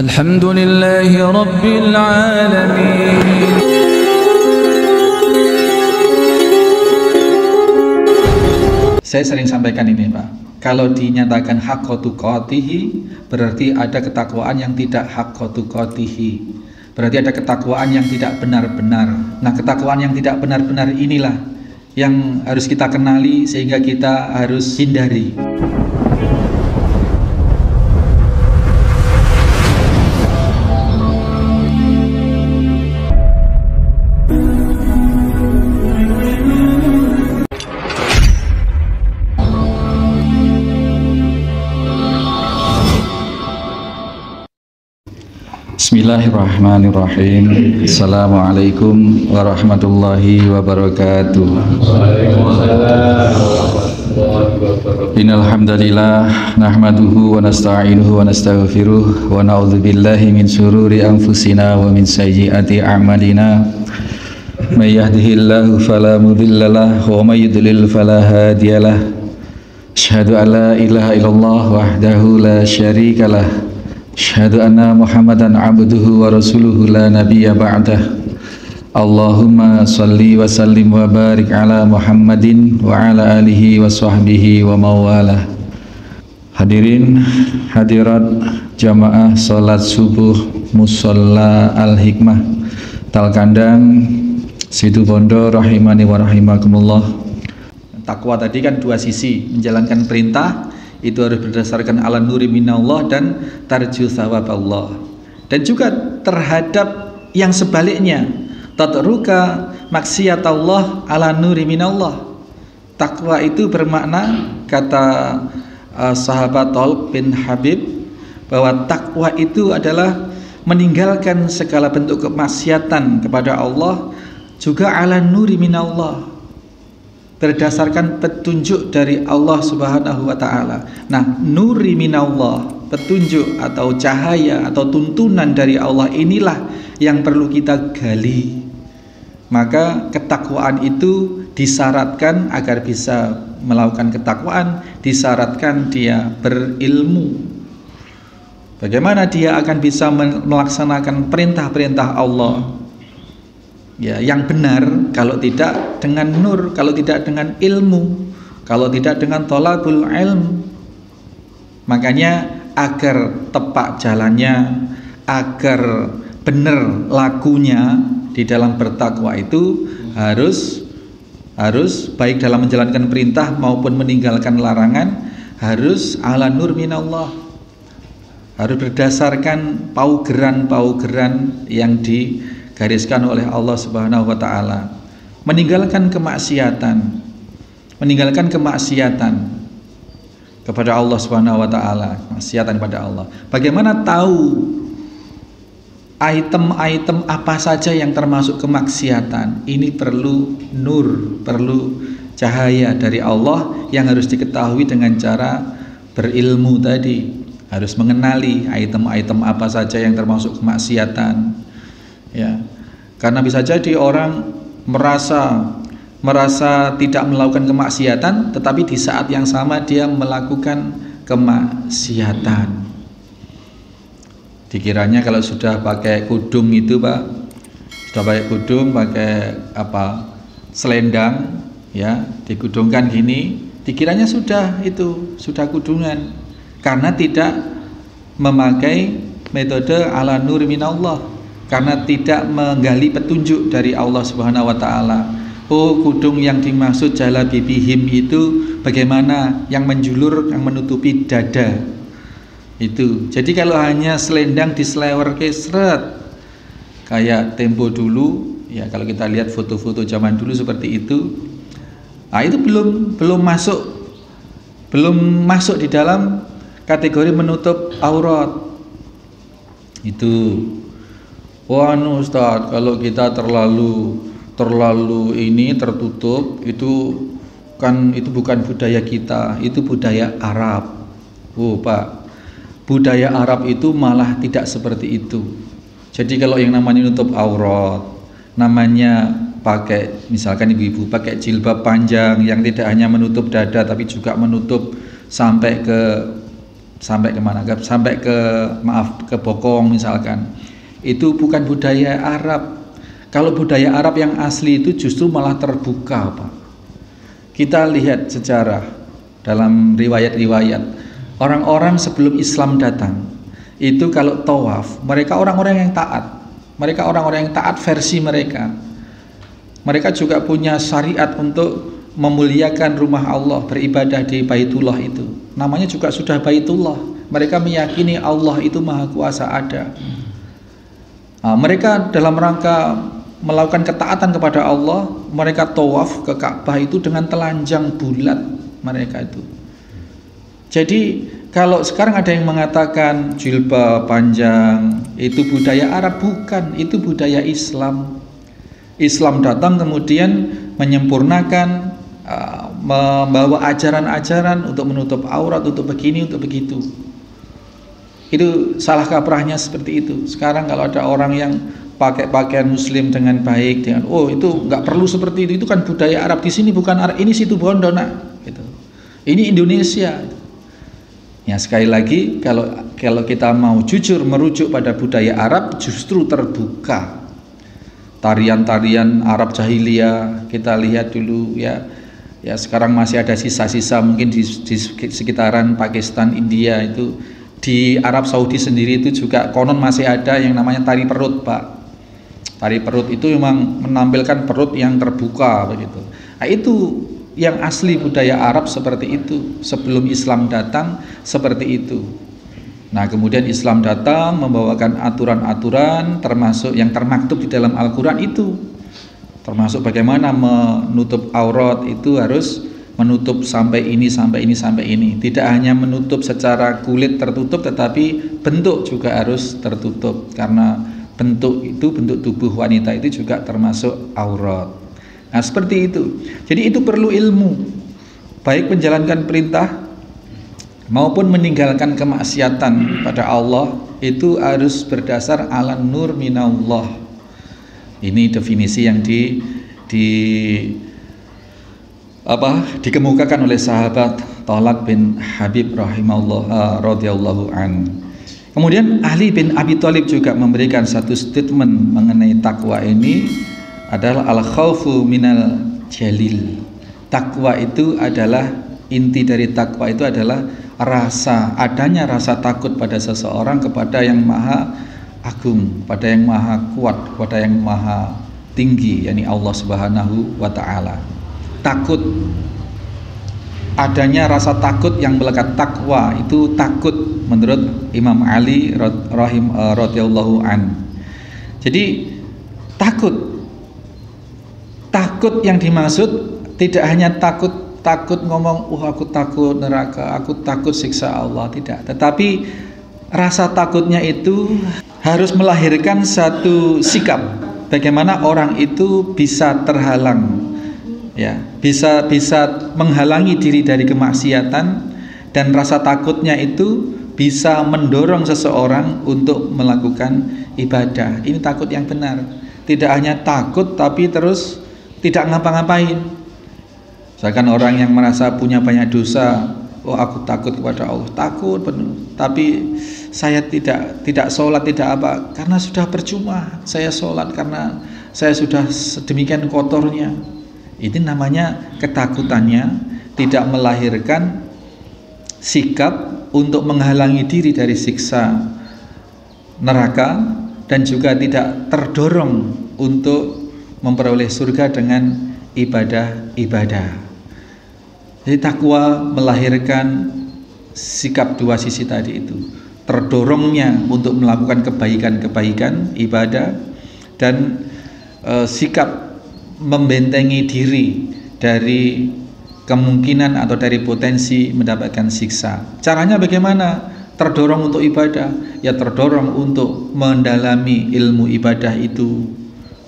Alhamdulillahi Rabbil Alamin. Saya sering sampaikan ini, Pak. Kalau dinyatakan haqqa tuqatihi, berarti ada ketakwaan yang tidak haqqa tuqatihi. Berarti ada ketakwaan yang tidak benar-benar. Nah, ketakwaan yang tidak benar-benar inilah yang harus kita kenali sehingga kita harus hindari. Bismillahirrahmanirrahim. Assalamualaikum warahmatullahi wabarakatuh. Innal hamdalillah nahmaduhu wa nasta'inuhu wa nastaghfiruh wa na'udzu billahi min shururi anfusina wa min sayyiati a'malina. May yahdihillahu fala mudhillalah wa may yudlil fala hadiyalah. Asyhadu an la ilaha illallah wahdahu la syarikalah. Asyhadu anna Muhammadan abduhu wa rasuluhu la nabiyya ba'dah. Allahumma salli wa sallim wa barik ala Muhammadin wa ala alihi wa sahbihi wa mawalah. Hadirin hadirat jamaah salat subuh Musholla Al-Hikmah Talkandang Situbondo rahimani wa rahimakumullah. Takwa tadi kan dua sisi, menjalankan perintah itu harus berdasarkan ala nuri minallah dan tarju thawab Allah, dan juga terhadap yang sebaliknya, tatruka maksiat Allah ala nuri minallah. Takwa itu bermakna, kata sahabat Talq bin Habib, bahwa takwa itu adalah meninggalkan segala bentuk kemaksiatan kepada Allah, juga ala nuri minallah, berdasarkan petunjuk dari Allah Subhanahu wa ta'ala. Nah, nuri minallah, petunjuk atau cahaya atau tuntunan dari Allah, inilah yang perlu kita gali. Maka ketakwaan itu disyaratkan, agar bisa melakukan ketakwaan, disyaratkan dia berilmu. Bagaimana dia akan bisa melaksanakan perintah-perintah Allah ya, yang benar, kalau tidak dengan nur, kalau tidak dengan ilmu, kalau tidak dengan thalabul ilm. Makanya agar tepat jalannya, agar benar lakunya di dalam bertakwa itu harus baik dalam menjalankan perintah maupun meninggalkan larangan, harus ala nur minallah, harus berdasarkan paugeran-paugeran yang digariskan oleh Allah Subhanahu wa ta'ala. Meninggalkan kemaksiatan kepada Allah Subhanahu wa ta'ala, kemaksiatan kepada Allah. Bagaimana tahu item-item apa saja yang termasuk kemaksiatan? Ini perlu nur, perlu cahaya dari Allah yang harus diketahui dengan cara berilmu tadi. Harus mengenali item-item apa saja yang termasuk kemaksiatan. Ya, karena bisa jadi orang merasa tidak melakukan kemaksiatan, tetapi di saat yang sama dia melakukan kemaksiatan. Dikiranya kalau sudah pakai kudung itu, Pak, sudah pakai kudung, pakai selendang, ya, dikudungkan gini, dikiranya sudah kudungan, karena tidak memakai metode ala nur minallah, karena tidak menggali petunjuk dari Allah Subhanahu wa ta'ala. Oh, kudung yang dimaksud jalabibihim itu bagaimana, yang menjulur, yang menutupi dada itu. Jadi kalau hanya selendang diselewer ke seret kayak tempo dulu, ya, kalau kita lihat foto-foto zaman dulu seperti itu, nah itu belum masuk di dalam kategori menutup aurat itu. Wah, Ustaz, kalau kita terlalu ini tertutup, itu bukan budaya kita, itu budaya Arab. Oh, Pak, budaya Arab itu malah tidak seperti itu. Jadi kalau yang namanya nutup aurat, namanya pakai, misalkan ibu-ibu pakai jilbab panjang yang tidak hanya menutup dada tapi juga menutup sampai ke sampai kemana? Sampai ke Bokong misalkan. Itu bukan budaya Arab. Kalau budaya Arab yang asli itu justru malah terbuka, Pak. Kita lihat sejarah dalam riwayat-riwayat, orang-orang sebelum Islam datang, itu kalau tawaf, mereka orang-orang yang taat. Mereka orang-orang yang taat versi mereka. Mereka juga punya syariat untuk memuliakan rumah Allah, beribadah di Baitullah itu. Namanya juga sudah Baitullah. Mereka meyakini Allah itu Maha Kuasa ada. Nah, mereka dalam rangka melakukan ketaatan kepada Allah, mereka tawaf ke Ka'bah itu dengan telanjang bulat mereka itu. Jadi kalau sekarang ada yang mengatakan jilbab panjang itu budaya Arab, bukan, itu budaya Islam. Islam datang kemudian menyempurnakan, membawa ajaran-ajaran untuk menutup aurat, untuk begini, untuk begitu. Itu salah kaprahnya seperti itu. Sekarang kalau ada orang yang pakai pakaian muslim dengan baik, dengan itu nggak perlu seperti itu kan budaya Arab. Di sini bukan Arab, ini situ Bondo nak, gitu. Ini Indonesia. Ya sekali lagi, kalau kita mau jujur merujuk pada budaya Arab, justru terbuka. Tarian-tarian Arab jahiliyah kita lihat dulu ya sekarang masih ada sisa-sisa mungkin di sekitaran Pakistan, India itu. Di Arab Saudi sendiri itu juga konon masih ada yang namanya tari perut, Pak. Tari perut itu memang menampilkan perut yang terbuka begitu. Nah, itu yang asli budaya Arab seperti itu. Sebelum Islam datang seperti itu. Nah, kemudian Islam datang membawakan aturan-aturan termasuk yang termaktub di dalam Al-Qur'an itu. Termasuk bagaimana menutup aurat itu harus menutup sampai ini, sampai ini, sampai ini. Tidak hanya menutup secara kulit tertutup, tetapi bentuk juga harus tertutup. Karena bentuk tubuh wanita itu juga termasuk aurat. Nah seperti itu. Jadi itu perlu ilmu, baik menjalankan perintah maupun meninggalkan kemaksiatan pada Allah, itu harus berdasar ala nur minallah. Ini definisi yang dikemukakan oleh sahabat Talak bin Habib rahimahullah radhiyallahu an. Kemudian Ali bin Abi Thalib juga memberikan satu statement mengenai takwa ini adalah al-khaufu minal jalil. Takwa itu adalah, inti dari takwa itu adalah adanya rasa takut pada seseorang kepada yang maha agung, pada yang maha kuat, pada yang maha tinggi, yakni Allah Subhanahu wa ta'ala. Takut, adanya rasa takut yang melekat. Takwa itu takut menurut Imam Ali radhiyallahu an. Jadi takut yang dimaksud tidak hanya takut ngomong aku takut neraka, aku takut siksa Allah, tidak. Tetapi rasa takutnya itu harus melahirkan satu sikap bagaimana orang itu bisa terhalang, ya, bisa menghalangi diri dari kemaksiatan, dan rasa takutnya itu bisa mendorong seseorang untuk melakukan ibadah. Ini takut yang benar. Tidak hanya takut tapi terus tidak ngapa-ngapain. Misalkan orang yang merasa punya banyak dosa, aku takut kepada Allah, takut penuh, tapi saya tidak sholat, tidak apa, karena sudah percuma saya sholat, karena saya sudah sedemikian kotornya. Itu namanya ketakutannya tidak melahirkan sikap untuk menghalangi diri dari siksa neraka, dan juga tidak terdorong untuk memperoleh surga dengan ibadah-ibadah. Jadi takwa melahirkan sikap dua sisi tadi itu, terdorongnya untuk melakukan kebaikan-kebaikan ibadah, dan sikap membentengi diri dari kemungkinan atau dari potensi mendapatkan siksa. Caranya bagaimana? Terdorong untuk ibadah, ya terdorong untuk mendalami ilmu ibadah itu.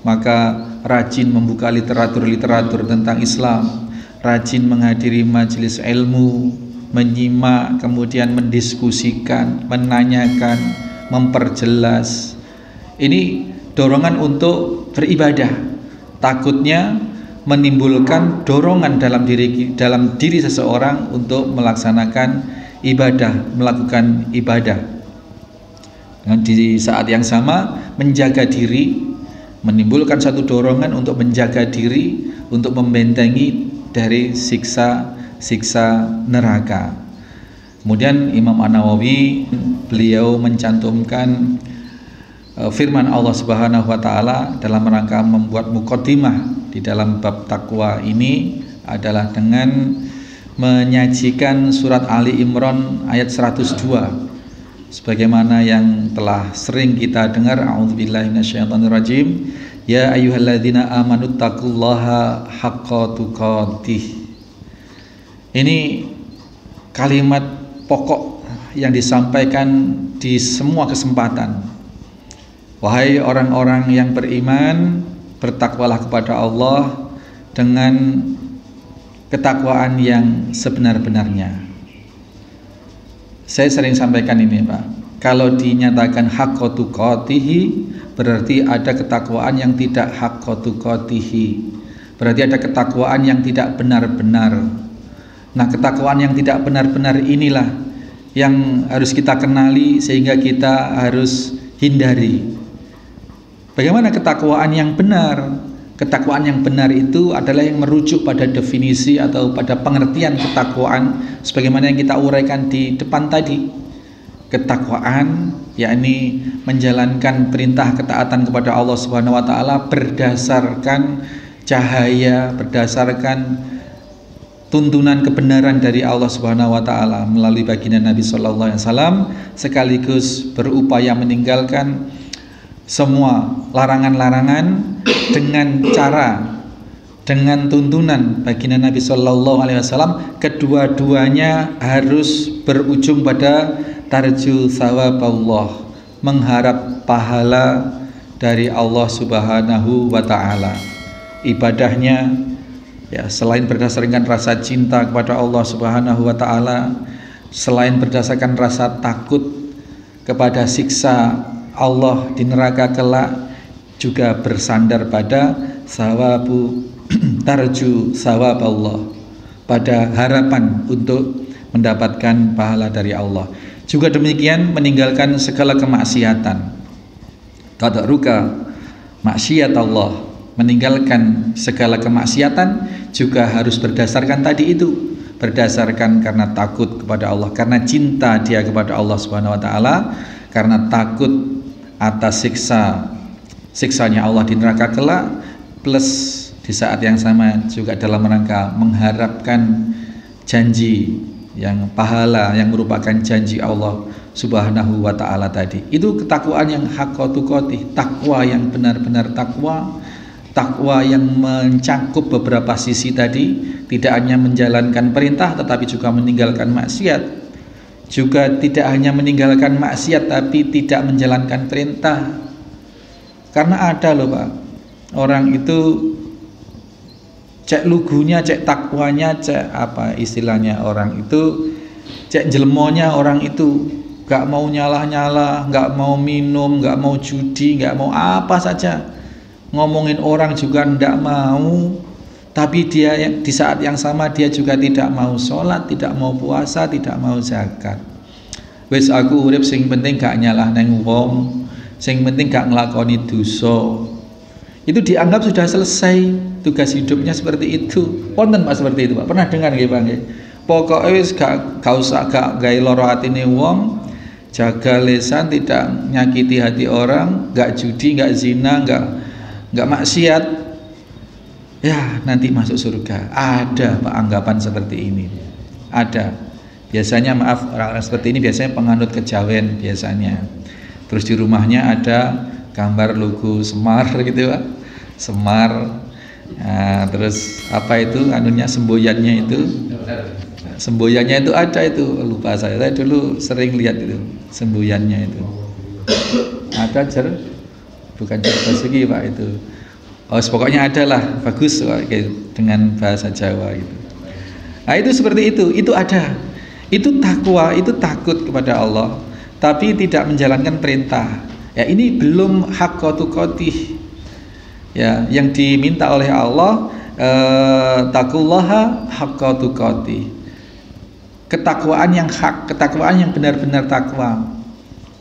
Maka rajin membuka literatur-literatur tentang Islam, rajin menghadiri majelis ilmu, menyimak, kemudian mendiskusikan, menanyakan, memperjelas. Ini dorongan untuk beribadah. Takutnya menimbulkan dorongan dalam diri seseorang untuk melaksanakan melakukan ibadah. Dan di saat yang sama menjaga diri, menimbulkan satu dorongan untuk menjaga diri, untuk membentengi dari siksa neraka. Kemudian Imam An-Nawawi beliau mencantumkan firman Allah Subhanahu wa taala dalam rangka membuat muqaddimah di dalam bab takwa ini adalah dengan menyajikan surat Ali Imran ayat 102 sebagaimana yang telah sering kita dengar. A'udzubillahi minasyaitonirrajim. Ya ayyuhalladzina amanu taqullaha haqqa tuqatih. Ini kalimat pokok yang disampaikan di semua kesempatan. Wahai orang-orang yang beriman, bertakwalah kepada Allah dengan ketakwaan yang sebenar-benarnya. Saya sering sampaikan ini, Pak. Kalau dinyatakan haqqa tuqatihi, berarti ada ketakwaan yang tidak haqqa tuqatihi. Berarti ada ketakwaan yang tidak benar-benar. Nah, ketakwaan yang tidak benar-benar inilah yang harus kita kenali sehingga kita harus hindari. Bagaimana ketakwaan yang benar? Ketakwaan yang benar itu adalah yang merujuk pada definisi atau pada pengertian ketakwaan sebagaimana yang kita uraikan di depan tadi. Ketakwaan yakni menjalankan perintah ketaatan kepada Allah Subhanahu wa taala berdasarkan cahaya, berdasarkan tuntunan kebenaran dari Allah Subhanahu wa taala melalui baginda Nabi sallallahu alaihi wasallam, sekaligus berupaya meninggalkan semua larangan-larangan dengan tuntunan baginda Nabi sallallahu alaihi wasallam. Kedua-duanya harus berujung pada tarju thawab Allah, mengharap pahala dari Allah Subhanahu wa taala. Ibadahnya ya selain berdasarkan rasa cinta kepada Allah Subhanahu wa taala, selain berdasarkan rasa takut kepada siksa Allah di neraka kelak, juga bersandar pada sawabu tarju sawab Allah, pada harapan untuk mendapatkan pahala dari Allah. Juga demikian meninggalkan segala kemaksiatan, tadruka maksiat Allah, meninggalkan segala kemaksiatan juga harus berdasarkan tadi itu, berdasarkan karena takut kepada Allah, karena cinta dia kepada Allah Subhanahu wa taala, karena takut atas siksanya Allah di neraka kelak, plus di saat yang sama juga dalam rangka mengharapkan janji yang pahala yang merupakan janji Allah Subhanahu wa taala tadi. Itu ketakwaan yang haqqa tuqatih, takwa yang benar-benar takwa yang mencakup beberapa sisi tadi, tidak hanya menjalankan perintah tetapi juga meninggalkan maksiat. Juga tidak hanya meninggalkan maksiat tapi tidak menjalankan perintah. Karena ada loh Pak, orang itu cek lugunya, cek takwanya, cek apa istilahnya, orang itu cek jelmonya, orang itu gak mau nyala-nyala, gak mau minum, gak mau judi, gak mau apa saja, ngomongin orang juga ndak mau. Tapi dia di saat yang sama dia juga tidak mau sholat, tidak mau puasa, tidak mau zakat. Wis aku urip sing penting gak nyalah neng wong, sing penting gak ngelakoni dosa. Itu dianggap sudah selesai tugas hidupnya seperti itu. Wonten Pak seperti itu Pak? Pernah dengar nggih Pak nggih? Pokoke wis gak usah gak gawe lara atine wong, jaga lisan, tidak nyakiti hati orang, gak judi, gak zina, gak maksiat. Ya nanti masuk surga. Ada Pak anggapan seperti ini, ada. Biasanya maaf, orang-orang seperti ini biasanya penganut kejawen biasanya. Terus di rumahnya ada gambar logo Semar gitu Pak, Semar. Nah, terus apa itu anunya, semboyannya itu, semboyannya itu ada itu, lupa saya dulu sering lihat itu semboyannya itu. Ada bukan jar basuki Pak itu. Oh, pokoknya ada lah, bagus dengan bahasa Jawa gitu. Nah itu seperti itu ada. Itu takwa, itu takut kepada Allah, tapi tidak menjalankan perintah. Ya ini belum haqqa tuqatih. Ya, yang diminta oleh Allah taqullaha haqqa tuqatih. ketakwaan yang hak, ketakwaan yang benar-benar takwa.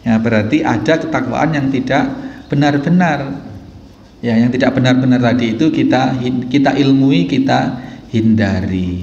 Ya, berarti ada ketakwaan yang tidak benar-benar. Ya, yang tidak benar-benar tadi itu kita ilmui, kita hindari.